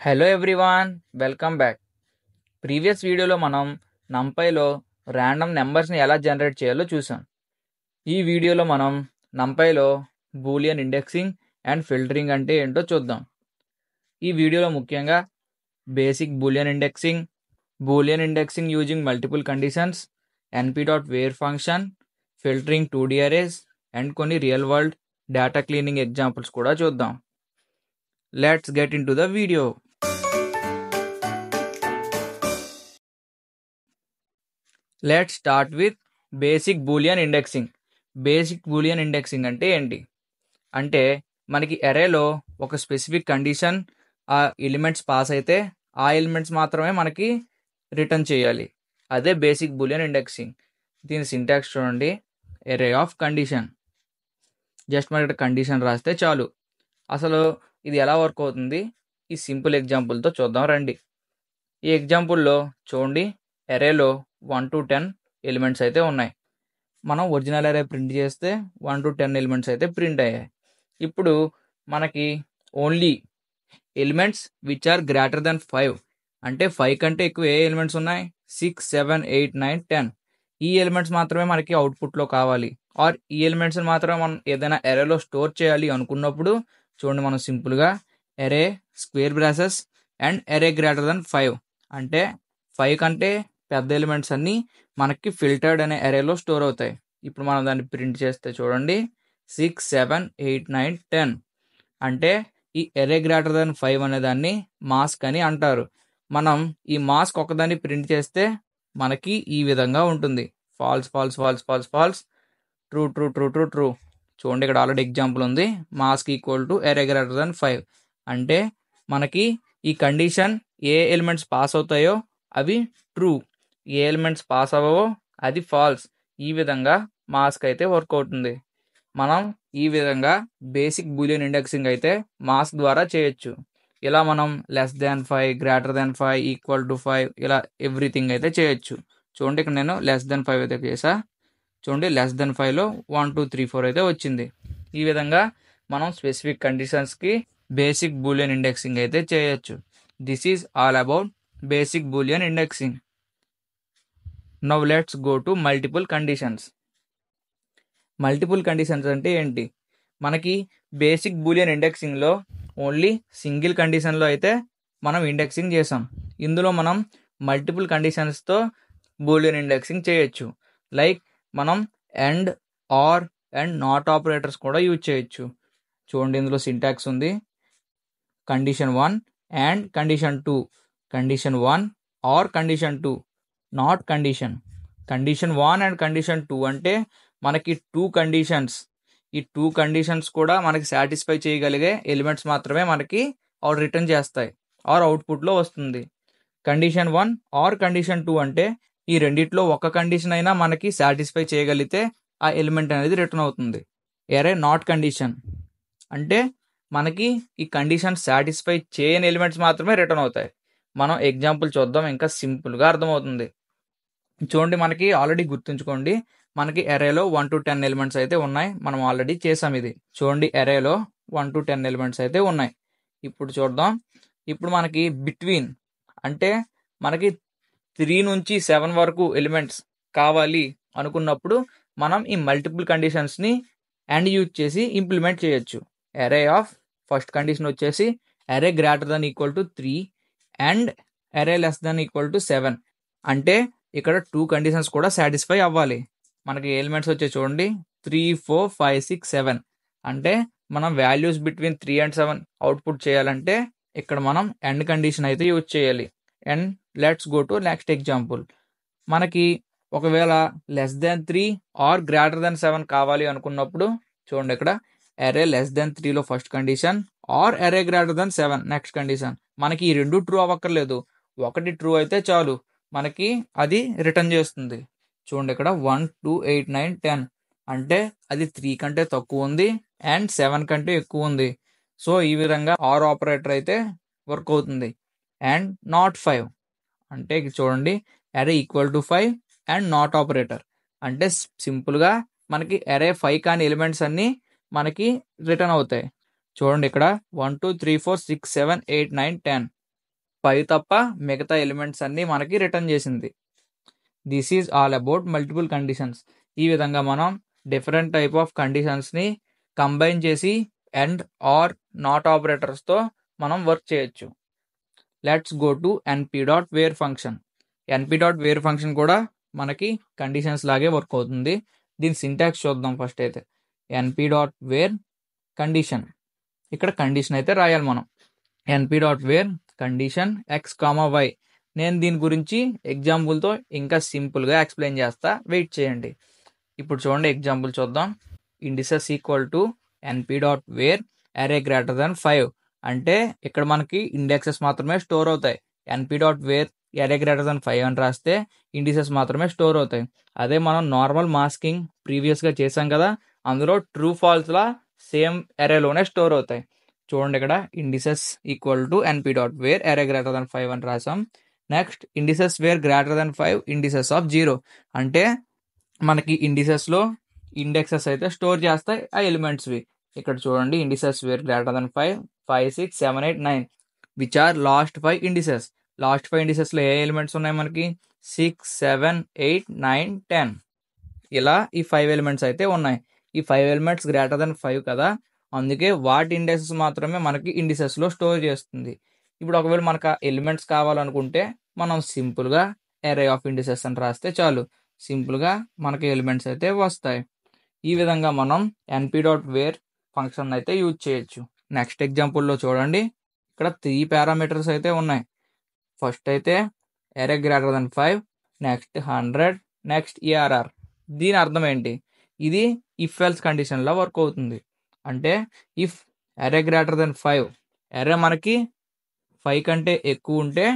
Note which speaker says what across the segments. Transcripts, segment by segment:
Speaker 1: Hello everyone, welcome back. Previous వీడియోలో మనం నంపైలో random నెంబర్స్ని ఎలా జనరేట్ చేయాలో చూసాం. ఈ వీడియోలో మనం నంపైలో బూలియన్ ఇండెక్సింగ్ అండ్ ఫిల్టరింగ్ అంటే ఏంటో చూద్దాం. ఈ వీడియోలో ముఖ్యంగా basic Boolean indexing using multiple conditions, np.where function, filtering 2D arrays and కొన్ని real world data cleaning examples కూడా చూద్దాం. Let's get into the video. Let's start with basic Boolean indexing. Basic Boolean indexing అంటే ఏంటి అంటే, మనకి అరేలో ఒక specific condition ఆ ఎలిమెంట్స్ పాస్ అయితే ఆ ఎలిమెంట్స్ మాత్రమే మనకి రిటర్న్ చేయాలి. అదే బేసిక్ బూలియన్ ఇండెక్సింగ్. దీని సింటాక్స్ చూడండి, అరే ఆఫ్ కండిషన్. జస్ట్ మన ఇక్కడ కండిషన్ రాస్తే చాలు. అసలు ఇది ఎలా వర్క్ అవుతుంది ఈ సింపుల్ ఎగ్జాంపుల్తో చూద్దాం రండి. ఈ ఎగ్జాంపుల్లో చూడండి, అరేలో 1 to 10 ఎలిమెంట్స్ అయితే ఉన్నాయి. మనం ఒరిజినల్ అరే ప్రింట్ చేస్తే 1 to 10 ఎలిమెంట్స్ అయితే ప్రింట్ అయ్యాయి. ఇప్పుడు మనకి only elements which are greater than 5 అంటే 5 కంటే ఎక్కువ ఏ ఎలిమెంట్స్ ఉన్నాయి, 6, 7, 8, 9, 10 ఈ ఎలిమెంట్స్ మాత్రమే మనకి అవుట్పుట్లో కావాలి. ఆర్ ఈ ఎలిమెంట్స్ మాత్రమే మనం ఏదైనా అరేలో స్టోర్ చేయాలి అనుకున్నప్పుడు చూడండి, మనం సింపుల్గా అరే స్క్వేర్ బ్రాసెస్ అండ్ అరే గ్రేటర్ దెన్ 5 అంటే 5 కంటే పెద్ద ఎలిమెంట్స్ అన్నీ మనకి ఫిల్టర్డ్ అనే అరేలో స్టోర్ అవుతాయి. ఇప్పుడు మనం దాన్ని ప్రింట్ చేస్తే చూడండి, 6, 7, 8, 9, 10 అంటే ఈ అరే గ్రేటర్ దెన్ 5 అనే దాన్ని మాస్క్ అని అంటారు. మనం ఈ మాస్క్ ఒకదాన్ని ప్రింట్ చేస్తే మనకి ఈ విధంగా ఉంటుంది, false false false false false, true true true true true. చూడండి, ఇక్కడ ఆల్రెడీ ఎగ్జాంపుల్ ఉంది, mask equal to array greater than 5 అంటే మనకి ఈ కండిషన్ ఏ ఎలిమెంట్స్ పాస్ అవుతాయో అవి ట్రూ, ఏ ఎలిమెంట్స్ పాస్ అవ్వవో అది ఫాల్స్. ఈ విధంగా మాస్క్ అయితే వర్క్ అవుతుంది. మనం ఈ విధంగా బేసిక్ బూలియన్ ఇండెక్సింగ్ అయితే మాస్క్ ద్వారా చేయొచ్చు. ఇలా మనం less than 5, greater than 5, equal to 5 ఇలా ఎవ్రీథింగ్ అయితే చేయొచ్చు. చూడండి, ఇక్కడ నేను లెస్ దాన్ 5 అయితే చేసా. చూడండి, లెస్ దెన్ 5లో 1, 2, 3, 4 అయితే వచ్చింది. ఈ విధంగా మనం స్పెసిఫిక్ కండిషన్స్కి బేసిక్ బూలియన్ ఇండెక్సింగ్ అయితే చేయొచ్చు. This is all about basic Boolean indexing. Now let's go to multiple conditions. Multiple conditions అంటే ఏంటి? మనకి బేసిక్ బూలియన్ ఇండెక్సింగ్లో ఓన్లీ సింగిల్ కండిషన్లో అయితే మనం ఇండెక్సింగ్ చేసాం. ఇందులో మనం మల్టిపుల్ కండిషన్స్తో బూలియన్ ఇండెక్సింగ్ చేయొచ్చు. లైక్ మనం and, or and not operators కూడా యూజ్ చేయొచ్చు. చూడండి, ఇందులో సింటాక్స్ ఉంది, condition 1 and condition 2, condition 1 or condition 2, not condition. Condition 1 and condition 2 అంటే మనకి 2 కండిషన్స్. ఈ 2 కండిషన్స్ కూడా మనకి సాటిస్ఫై చేయగలిగే ఎలిమెంట్స్ మాత్రమే మనకి ఆర్ రిటర్న్ చేస్తాయి, ఆర్ అవుట్పుట్లో వస్తుంది. కండిషన్ 1 ఆర్ కండిషన్ 2 అంటే ఈ రెండిట్లో ఒక కండిషన్ అయినా మనకి సాటిస్ఫై చేయగలిగితే ఆ ఎలిమెంట్ అనేది రిటర్న్ అవుతుంది. ఎరే నాట్ కండిషన్ అంటే మనకి ఈ కండిషన్ సాటిస్ఫై చేయని ఎలిమెంట్స్ మాత్రమే రిటర్న్ అవుతాయి. మనం ఎగ్జాంపుల్ చూద్దాం, ఇంకా సింపుల్గా అర్థమవుతుంది. చూడండి, మనకి ఆల్రెడీ గుర్తుంచుకోండి, మనకి అరేలో 1 to 10 ఎలిమెంట్స్ అయితే ఉన్నాయి. మనం ఆల్రెడీ చేసాం ఇది. చూడండి, అరేలో 1 to 10 ఎలిమెంట్స్ అయితే ఉన్నాయి. ఇప్పుడు చూద్దాం, ఇప్పుడు మనకి బిట్వీన్ అంటే మనకి 3 నుంచి 7 వరకు ఎలిమెంట్స్ కావాలి అనుకున్నప్పుడు మనం ఈ మల్టిపుల్ కండిషన్స్ని అండ్ యూజ్ చేసి ఇంప్లిమెంట్ చేయొచ్చు. అరే ఆఫ్ ఫస్ట్ కండిషన్ వచ్చేసి అరే greater then equal to 3 and అరే లెస్ దెన్ ఈక్వల్ టు 7 అంటే ఇక్కడ 2 కండిషన్స్ కూడా సాటిస్ఫై అవ్వాలి. మనకి ఎలిమెంట్స్ వచ్చే చూడండి, 3, 4, 5, 6, 7 అంటే మనం వాల్యూస్ బిట్వీన్ 3 and 7 అవుట్పుట్ చేయాలంటే ఇక్కడ మనం ఎండ్ కండిషన్ అయితే యూజ్ చేయాలి. And let's go to next example. మనకి ఒకవేళ less than 3 or greater than 7 కావాలి అనుకున్నప్పుడు చూడండి, ఇక్కడ అరే లెస్ దాన్ 3లో first condition or array greater than 7 next condition. మనకి ఈ రెండు ట్రూ అవ్వక్కర్లేదు, ఒకటి ట్రూ అయితే చాలు, మనకి అది రిటర్న్ చేస్తుంది. చూడండి, ఇక్కడ 1, 2, 8, 9, 10 అంటే అది 3 కంటే తక్కువ ఉంది అండ్ 7 కంటే ఎక్కువ ఉంది. సో ఈ విధంగా ఆర్ ఆపరేటర్ అయితే వర్క్ అవుతుంది. అండ్ నాట్ 5 అంటే చూడండి, అరే equal to 5 and not operator అంటే సింపుల్గా మనకి అరే 5 కాని ఎలిమెంట్స్ అన్నీ మనకి రిటర్న్ అవుతాయి. చూడండి, ఇక్కడ 1, 2, 3, 4, 6, 7, 8, 9, 10 5 తప్ప మిగతా ఎలిమెంట్స్ అన్నీ మనకి రిటర్న్ చేసింది. This is all about multiple conditions. ఈ విధంగా మనం డిఫరెంట్ టైప్ ఆఫ్ కండిషన్స్ని కంబైన్ చేసి అండ్ ఆర్ నాట్ ఆపరేటర్స్తో మనం వర్క్ చేయొచ్చు. Let's go to np.where function. np.where function కూడా మనకి కండిషన్స్ లాగే వర్క్ అవుతుంది. దీని సింటాక్స్ చూద్దాం ఫస్ట్ అయితే. np.where కండిషన్, ఇక్కడ కండిషన్ అయితే రాయాలి మనం. np.where condition x, y. నేను దీని గురించి ఎగ్జాంపుల్తో ఇంకా సింపుల్గా ఎక్స్ప్లెయిన్ చేస్తా, వెయిట్ చేయండి. ఇప్పుడు చూడండి ఎగ్జాంపుల్ చూద్దాం. Indices equal to np.where array greater than 5. అంటే ఇక్కడ మనకి ఇండెక్సెస్ మాత్రమే స్టోర్ అవుతాయి. np.where array గ్రేటర్ దెన్ 5 అని రాస్తే ఇండిసెస్ మాత్రమే స్టోర్ అవుతాయి. అదే మనం నార్మల్ మాస్కింగ్ ప్రీవియస్గా చేసాం కదా, అందులో ట్రూ ఫాల్స్లా సేమ్ అరేలోనే స్టోర్ అవుతాయి. చూడండి ఇక్కడ indices equal to np.where array greater than 5 అని రాసాం. Next indices where greater than 5 indices of 0. అంటే మనకి ఇండిసెస్లో ఇండెక్సెస్ అయితే స్టోర్ చేస్తాయి ఆ ఎలిమెంట్స్వి. ఇక్కడ చూడండి indices where greater than 5, 5, 6, 7, 8, 9 which are last 5 indices. Last 5 ఇండిసెస్లో ఏ ఎలిమెంట్స్ ఉన్నాయి మనకి? 6, 7, 8, 9, 10. ఇలా ఈ 5 ఎలిమెంట్స్ అయితే ఉన్నాయి. ఈ 5 ఎలిమెంట్స్ గ్రేటర్ దెన్ 5 కదా, అందుకే వాటి ఇండెక్సెస్ మాత్రమే మనకి ఇండిసెస్లో స్టోర్ చేస్తుంది. ఇప్పుడు ఒకవేళ మనకు ఆ ఎలిమెంట్స్ కావాలనుకుంటే మనం సింపుల్గా అరే ఆఫ్ ఇండిసెస్ అని రాస్తే చాలు, సింపుల్గా మనకి ఎలిమెంట్స్ అయితే వస్తాయి. ఈ విధంగా మనం np.where ఫంక్షన్ అయితే యూజ్ చేయొచ్చు. నెక్స్ట్ ఎగ్జాంపుల్లో చూడండి, ఇక్కడ 3 పారామీటర్స్ అయితే ఉన్నాయి. ఫస్ట్ అయితే అరే greater than 5, next 100, next ERR. దీని అర్థం ఏంటి? ఇది ఇఫ్ ఎల్స్ కండిషన్లో వర్క్ అవుతుంది. అంటే ఇఫ్ అరే గ్రేటర్ దెన్ 5, అరే మనకి 5 కంటే ఎక్కువ ఉంటే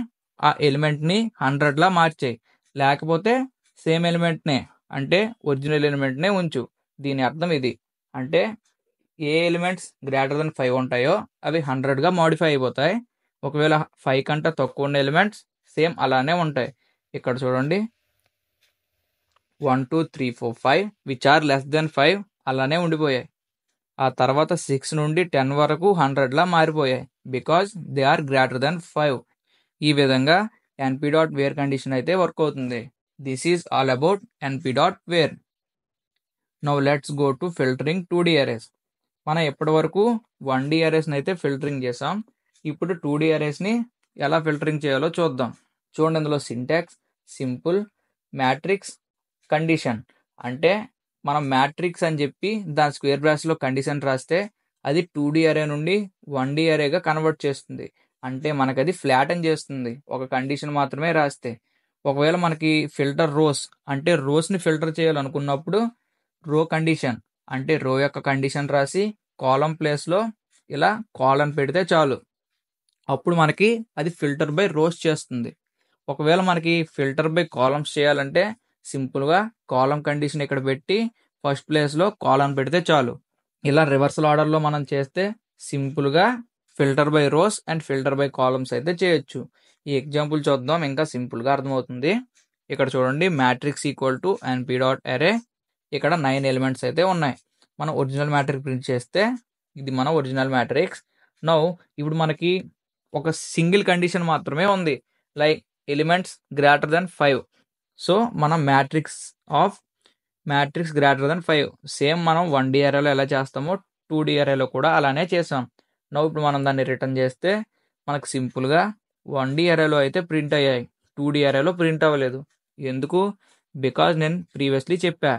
Speaker 1: ఆ ఎలిమెంట్ని 100లా మార్చేయి, లేకపోతే సేమ్ ఎలిమెంట్నే అంటే ఒరిజినల్ ఎలిమెంట్నే ఉంచు. దీని అర్థం ఇది. అంటే ఏ ఎలిమెంట్స్ గ్రేటర్ దెన్ 5 ఉంటాయో అవి 100గా మాడిఫై అయిపోతాయి. ఒకవేళ 5 కంటే తక్కువ ఉన్న ఎలిమెంట్స్ సేమ్ అలానే ఉంటాయి. ఇక్కడ చూడండి 1, 2, 3, 4, 5 విచ్ ఆర్ లెస్ దెన్ 5 అలానే ఉండిపోయాయి. ఆ తర్వాత 6 నుండి 10 వరకు 100లా మారిపోయాయి because they are greater than 5. ఈ విధంగా np.where కండిషన్ అయితే వర్క్ అవుతుంది. This is all about np.where. Now let's go to filtering 2D arrays. మనం ఎప్పటి వరకు 1D అరేస్ని అయితే ఫిల్టరింగ్ చేసాం. ఇప్పుడు 2D అరేస్ని ఎలా ఫిల్టరింగ్ చేయాలో చూద్దాం. చూడండి, అందులో సింటాక్స్ సింపుల్ మ్యాట్రిక్స్ కండిషన్. అంటే మనం మ్యాట్రిక్స్ అని చెప్పి దాని స్క్వేర్ బ్రాకెట్స్లో కండిషన్ రాస్తే అది 2D అరే నుండి 1D అరేగా కన్వర్ట్ చేస్తుంది. అంటే మనకు అది ఫ్లాటన్ చేస్తుంది ఒక కండిషన్ మాత్రమే రాస్తే. ఒకవేళ మనకి ఫిల్టర్ రోస్ అంటే రోస్ని ఫిల్టర్ చేయాలనుకున్నప్పుడు రో కండిషన్ అంటే రో యొక్క కండిషన్ రాసి కాలం ప్లేస్లో ఇలా కాలన్ పెడితే చాలు, అప్పుడు మనకి అది ఫిల్టర్ బై రోస్ చేస్తుంది. ఒకవేళ మనకి ఫిల్టర్ బై కాలమ్స్ చేయాలంటే సింపుల్గా కాలం కండిషన్ ఇక్కడ పెట్టి ఫస్ట్ ప్లేస్లో కాలన్ పెడితే చాలు. ఇలా రివర్సల్ ఆర్డర్లో మనం చేస్తే సింపుల్గా filter by rows and filter by columns అయితే చేయొచ్చు. ఈ ఎగ్జాంపుల్ చూద్దాం, ఇంకా సింపుల్గా అర్థమవుతుంది. ఇక్కడ చూడండి మ్యాట్రిక్స్ ఈక్వల్ టు np.array. ఇక్కడ 9 ఎలిమెంట్స్ అయితే ఉన్నాయి. మనం ఒరిజినల్ మ్యాట్రిక్స్ ప్రింట్ చేస్తే ఇది మన ఒరిజినల్ మ్యాట్రిక్స్. నౌ ఇప్పుడు మనకి ఒక సింగిల్ కండిషన్ మాత్రమే ఉంది, like elements greater than 5. So మనం మ్యాట్రిక్స్ గ్రేటర్ దెన్ 5 సేమ్ మనం 1D అరేలో ఎలా చేస్తామో 2D అరేలో కూడా అలానే చేసాం. నౌ ఇప్పుడు మనం దాన్ని రిటర్న్ చేస్తే మనకు సింపుల్గా 1D అరేలో అయితే ప్రింట్ అయ్యాయి, 2D అరేలో ప్రింట్ అవ్వలేదు. ఎందుకు? బికాజ్ నేను ప్రీవియస్లీ చెప్పా,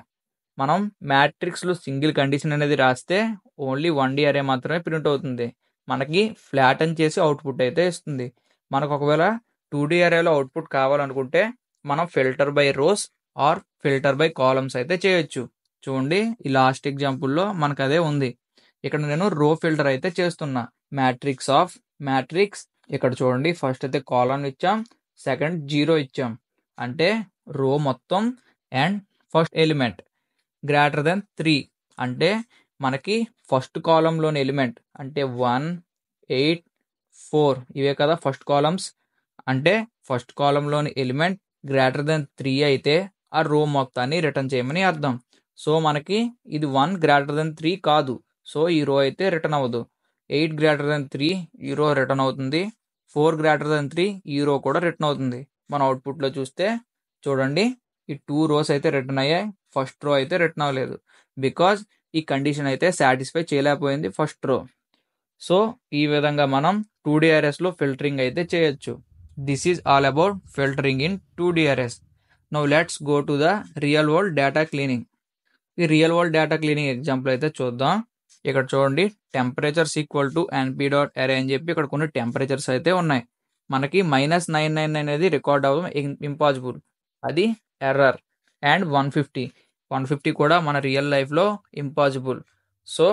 Speaker 1: మనం మ్యాట్రిక్స్లో సింగిల్ కండిషన్ అనేది రాస్తే ఓన్లీ 1D అరే మాత్రమే ప్రింట్ అవుతుంది, మనకి ఫ్లాటన్ చేసి అవుట్పుట్ అయితే ఇస్తుంది. మనకు ఒకవేళ 2D అరేలో అవుట్పుట్ కావాలనుకుంటే మనం filter by rows or filter by columns అయితే చేయొచ్చు. చూడండి ఈ లాస్ట్ ఎగ్జాంపుల్లో మనకు అదే ఉంది. ఇక్కడ నేను రో ఫిల్టర్ అయితే చేస్తున్నా, మ్యాట్రిక్స్ ఆఫ్ మ్యాట్రిక్స్. ఇక్కడ చూడండి ఫస్ట్ అయితే కాలమ్ ఇచ్చాం, సెకండ్ 0 ఇచ్చాం. అంటే రో మొత్తం and first element greater than 3. అంటే మనకి ఫస్ట్ కాలంలోని ఎలిమెంట్ అంటే 1, 8, 4 ఇవే కదా ఫస్ట్ కాలమ్స్. అంటే ఫస్ట్ కాలంలోని ఎలిమెంట్ గ్రేటర్ దెన్ 3 అయితే ఆ రో మొత్తాన్ని రిటర్న్ చేయమని అర్థం. సో మనకి ఇది 1 గ్రేటర్ దెన్ 3 కాదు, సో ఈ రో అయితే రిటర్న్ అవ్వదు. 8 గ్రేటర్ దెన్ 3 ఈ రో రిటర్న్ అవుతుంది. 4 ఈ రో కూడా రిటర్న్ అవుతుంది. మన అవుట్పుట్లో చూస్తే చూడండి, ఈ 2 రోస్ అయితే రిటర్న్ అయ్యాయి, ఫస్ట్ రో అయితే రిటర్న్ అవ్వలేదు. బికాజ్ ఈ కండిషన్ అయితే సాటిస్ఫై చేయలేకపోయింది ఫస్ట్ రో. సో ఈ విధంగా మనం 2D అరేస్లో ఫిల్టరింగ్ అయితే చేయొచ్చు. This is all about filtering in 2D arrays. Now let's go to the real world data cleaning. ఈ real world data cleaning example అయితే చూద్దాం. ఇక్కడ చూడండి, temperatures equal to NP dot array అని చెప్పి ఇక్కడ కొన్ని టెంపరేచర్స్ అయితే ఉన్నాయి. మనకి -999 అనేది రికార్డ్ అవ్వడం ఇంపాసిబుల్, అది ఎర్రర్. అండ్ 150 కూడా మన రియల్ లైఫ్లో ఇంపాసిబుల్. సో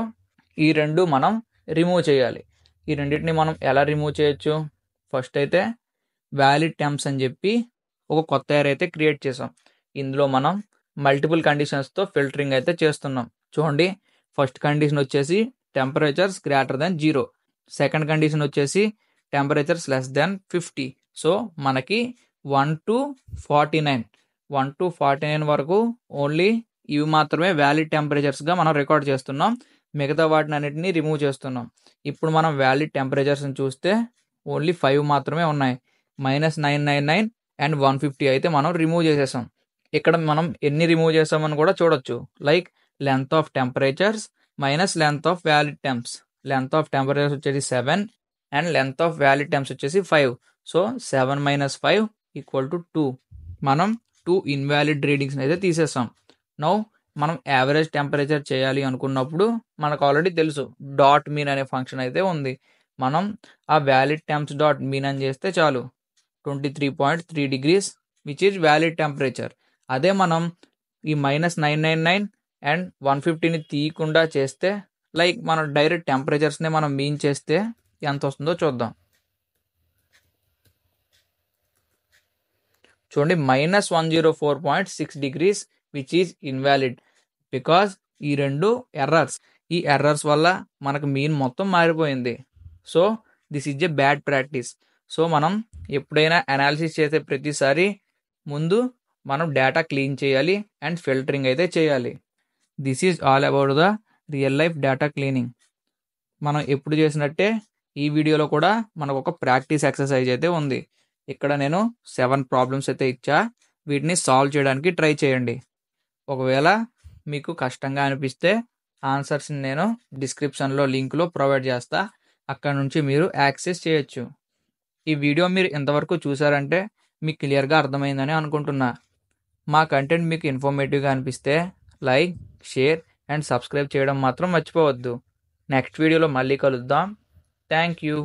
Speaker 1: ఈ రెండు మనం రిమూవ్ చేయాలి. ఈ రెండింటిని మనం ఎలా రిమూవ్ చేయొచ్చు? ఫస్ట్ అయితే వ్యాలిడ్ టెంప్స్ అని చెప్పి ఒక కొత్త ఎరే అయితే క్రియేట్ చేసాం. ఇందులో మనం మల్టిపుల్ కండిషన్స్తో ఫిల్టరింగ్ అయితే చేస్తున్నాం. చూడండి, ఫస్ట్ కండిషన్ వచ్చేసి temperatures greater than 0, second condition వచ్చేసి టెంపరేచర్స్ లెస్ దెన్ 50. సో మనకి 1 to 49 వరకు ఓన్లీ ఇవి మాత్రమే వ్యాలిడ్ టెంపరేచర్స్గా మనం రికార్డ్ చేస్తున్నాం. మిగతా వాటిని అన్నిటిని రిమూవ్ చేస్తున్నాం. ఇప్పుడు మనం వ్యాలిడ్ టెంపరేచర్స్ని చూస్తే ఓన్లీ 5 మాత్రమే ఉన్నాయి. -999 అండ్ 150 అయితే మనం రిమూవ్ చేసేసాం. ఇక్కడ మనం ఎన్ని రిమూవ్ చేసామని కూడా చూడొచ్చు. Like length of temperatures minus length of valid tempts. Length of temperatures వచ్చేసి 7 and length of valid tempts వచ్చేసి 5. సో 7 - 5 = 2. మనం 2 ఇన్వాలిడ్ రీడింగ్స్ని అయితే తీసేసాం. నౌ మనం యావరేజ్ టెంపరేచర్ చేయాలి అనుకున్నప్పుడు మనకు ఆల్రెడీ తెలుసు డాట్ మీన్ అనే ఫంక్షన్ అయితే ఉంది. మనం ఆ వ్యాలిడ్ టెంప్స్ డాట్ మీన్ అని చేస్తే చాలు, 23.3 degrees which is valid temperature. అదే మనం ఈ -999 అండ్ 150ని తీయకుండా చేస్తే, లైక్ మనం డైరెక్ట్ టెంపరేచర్స్ని మనం మీన్ చేస్తే ఎంత వస్తుందో చూద్దాం. చూడండి, -104.6 degrees which is invalid because ఈ రెండు ఎర్రర్స్. ఈ ఎర్రర్స్ వల్ల మనకు మీన్ మొత్తం మారిపోయింది. So this is a bad practice. So మనం ఎప్పుడైనా అనాలిసిస్ చేసే ప్రతిసారి ముందు మనం డేటా క్లీన్ చేయాలి అండ్ ఫిల్టరింగ్ అయితే చేయాలి. This is all about the real life data cleaning. మనం ఎప్పుడు చేసినట్టే ఈ వీడియోలో కూడా మనకు ఒక ప్రాక్టీస్ ఎక్సర్సైజ్ అయితే ఉంది. ఇక్కడ నేను 7 ప్రాబ్లమ్స్ అయితే ఇచ్చా, వీటిని సాల్వ్ చేయడానికి ట్రై చేయండి. ఒకవేళ మీకు కష్టంగా అనిపిస్తే ఆన్సర్స్ని నేను డిస్క్రిప్షన్లో లింక్లో ప్రొవైడ్ చేస్తా, అక్కడ నుంచి మీరు యాక్సెస్ చేయొచ్చు. ఈ వీడియో మీరు ఇంతవరకు చూసారంటే మీకు క్లియర్గా అర్థమైందని అనుకుంటున్నా. మా కంటెంట్ మీకు ఇన్ఫర్మేటివ్గా అనిపిస్తే లైక్, షేర్ అండ్ సబ్స్క్రైబ్ చేయడం మాత్రం మర్చిపోవద్దు. నెక్స్ట్ వీడియోలో మళ్ళీ కలుద్దాం. Thank you.